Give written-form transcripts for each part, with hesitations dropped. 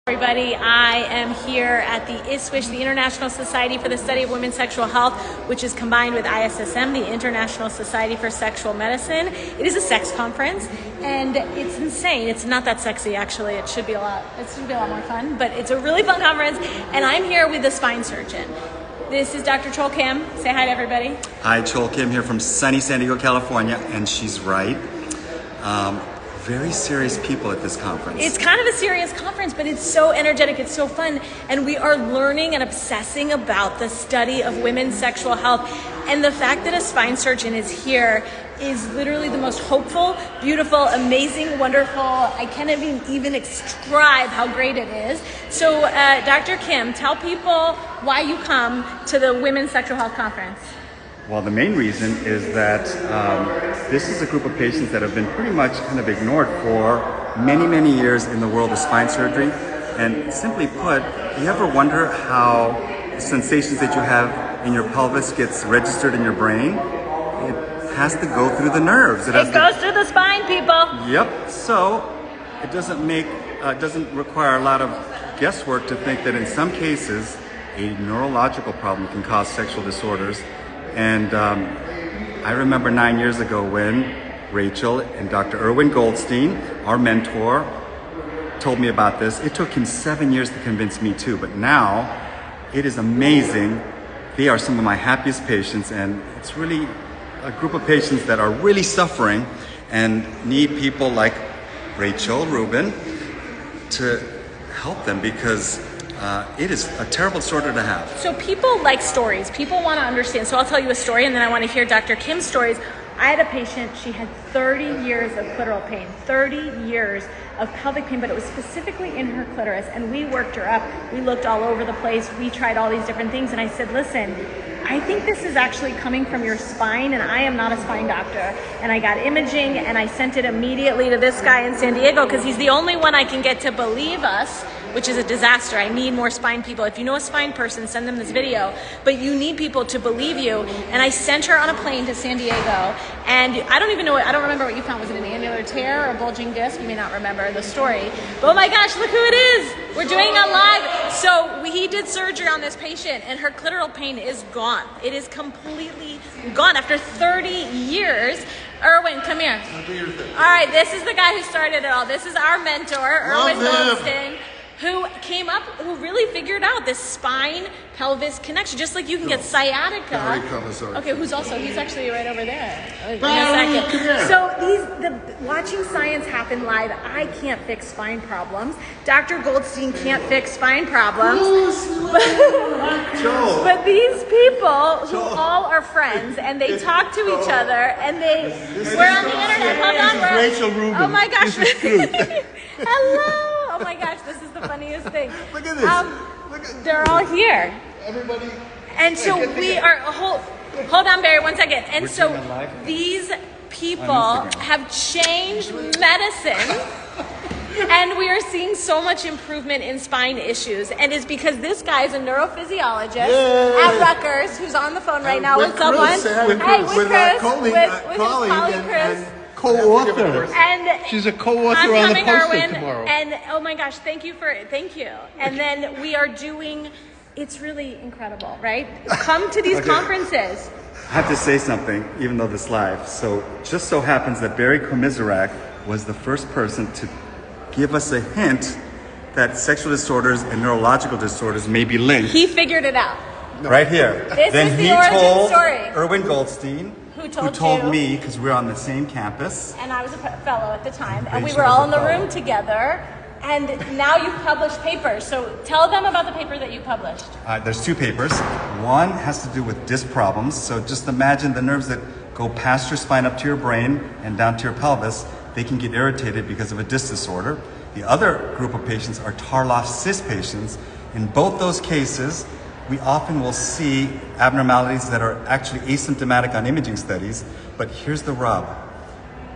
Everybody, I am here at the ISWISH, the International Society for the Study of Women's Sexual Health, which is combined with ISSM, the International Society for Sexual Medicine. It is a sex conference, and it's insane. It's not that sexy, actually. It should be a lot more fun, but it's a really fun conference, and I'm here with the spine surgeon. This is Dr. Chol Kim. Say hi to everybody. Hi, Chol Kim here from sunny San Diego, California, and she's right. Very serious people at this conference. It's kind of a serious conference, but it's so energetic, it's so fun, and we are learning and obsessing about the study of women's sexual health. And the fact that a spine surgeon is here is literally the most hopeful, beautiful, amazing, wonderful. I can't even describe how great it is. So, Dr. Kim, tell people why you come to the Women's Sexual Health Conference. Well, the main reason is that this is a group of patients that have been pretty much kind of ignored for many, many years in the world of spine surgery. And simply put, you ever wonder how the sensations that you have in your pelvis gets registered in your brain? It has to go through the nerves. It goes through the spine, people. Yep. So it doesn't require a lot of guesswork to think that in some cases, a neurological problem can cause sexual disorders. And I remember 9 years ago when Rachel and Dr. Rubin, our mentor, told me about this. It took him 7 years to convince me too, but now it is amazing. They are some of my happiest patients, and it's really a group of patients that are really suffering and need people like Rachel, Rubin, to help them, because it is a terrible disorder to have. So people like stories. People want to understand. So I'll tell you a story, and then I want to hear Dr. Kim's stories. I had a patient, she had 30 years of clitoral pain, 30 years of pelvic pain, but it was specifically in her clitoris, and we worked her up. We looked all over the place. We tried all these different things, and I said, listen, I think this is actually coming from your spine, and I am not a spine doctor. And I got imaging, and I sent it immediately to this guy in San Diego, because he's the only one I can get to believe us, which is a disaster. I need more spine people. If you know a spine person, send them this video. But you need people to believe you. And I sent her on a plane to San Diego. And I don't remember what you found. Was it an annular tear or a bulging disc? You may not remember the story. But oh my gosh, look who it is. We're doing a live. So he did surgery on this patient, and her clitoral pain is gone. It is completely gone after 30 years. Erwin, come here. All right, this is the guy who started it all. This is our mentor, Erwin Goldstein, who came up, who really figured out this spine-pelvis connection, just like you can get sciatica. Okay, he's actually right over there. In a second. So watching science happen live, I can't fix spine problems. Dr. Goldstein can't fix spine problems. But these people who all are friends, and they talk to each other, and we're on the internet. Hold on, Rachel Rubin. Oh my gosh. Hello. Oh my gosh, this is the funniest thing. Look at this. They're all here. Everybody. And so we are, hold on, Barry, 1 second. And so these people have changed medicine. And we are seeing so much improvement in spine issues. And it's because this guy is a neurophysiologist at Rutgers, who's on the phone right now with someone. With his colleague Chris. Co-author. And she's a co-author on the poster tomorrow. And oh my gosh, thank you. And then we are doing, it's really incredible, right? Come to these conferences. I have to say something, even though this is live. So just so happens that Barry Komisarak was the first person to give us a hint that sexual disorders and neurological disorders may be linked. He figured it out. Right here. This is the origin story. Erwin Goldstein, who told me, because we're on the same campus. And I was a fellow at the time, and we were all in the room together. And now you've published papers. So tell them about the paper that you published. There's two papers. One has to do with disc problems. So just imagine the nerves that go past your spine up to your brain and down to your pelvis. They can get irritated because of a disc disorder. The other group of patients are Tarloff cyst patients. In both those cases, we often will see abnormalities that are actually asymptomatic on imaging studies, but here's the rub.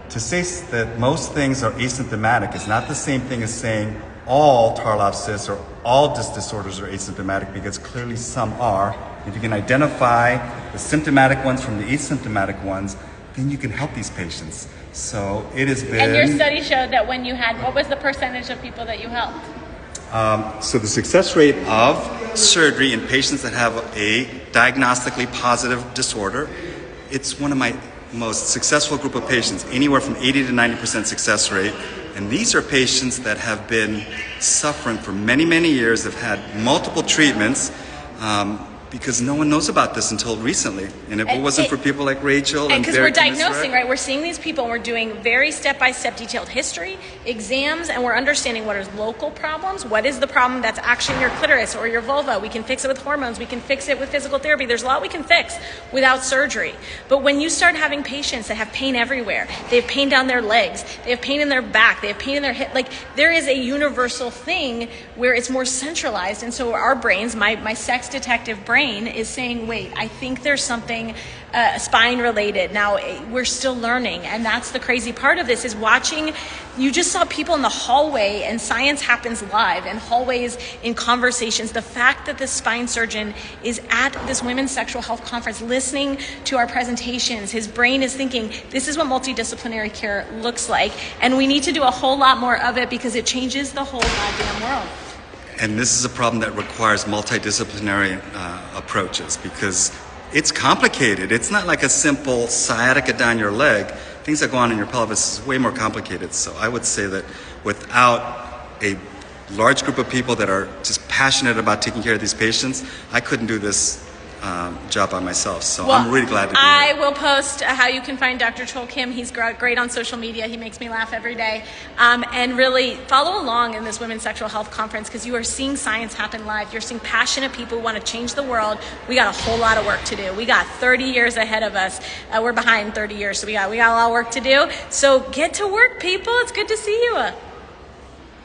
To say that most things are asymptomatic is not the same thing as saying all Tarloff cysts or all disc disorders are asymptomatic, because clearly some are. If you can identify the symptomatic ones from the asymptomatic ones, then you can help these patients. So it has been... And your study showed that when you had, what was the percentage of people that you helped? So the success rate of surgery in patients that have a diagnostically positive disorder, it's one of my most successful group of patients, anywhere from 80 to 90% success rate. And these are patients that have been suffering for many, many years, have had multiple treatments, because no one knows about this until recently. And if it wasn't for people like Rachel and because we're diagnosing, right? We're seeing these people and we're doing very step-by-step detailed history, exams, and we're understanding what are local problems. What is the problem that's actually in your clitoris or your vulva? We can fix it with hormones. We can fix it with physical therapy. There's a lot we can fix without surgery. But when you start having patients that have pain everywhere, they have pain down their legs, they have pain in their back, they have pain in their hip, like there is a universal thing where it's more centralized. And so our brains, my sex detective brain, is saying, wait, I think there's something spine related. Now we're still learning, and that's the crazy part of this, is watching. You just saw people in the hallway, and science happens live in hallways, in conversations. The fact that the spine surgeon is at this women's sexual health conference listening to our presentations, his brain is thinking, this is what multidisciplinary care looks like, and we need to do a whole lot more of it because it changes the whole goddamn world. And this is a problem that requires multidisciplinary approaches, because it's complicated. It's not like a simple sciatica down your leg. Things that go on in your pelvis is way more complicated. So I would say that without a large group of people that are just passionate about taking care of these patients, I couldn't do this job by myself. So I'm really glad to be here. I will post how you can find Dr. Chol Kim. He's great on social media. He makes me laugh every day. And really follow along in this Women's Sexual Health Conference, because you are seeing science happen live. You're seeing passionate people who want to change the world. We got a whole lot of work to do. We got 30 years ahead of us. We're behind 30 years, so we got a lot of work to do. So get to work, people. It's good to see you.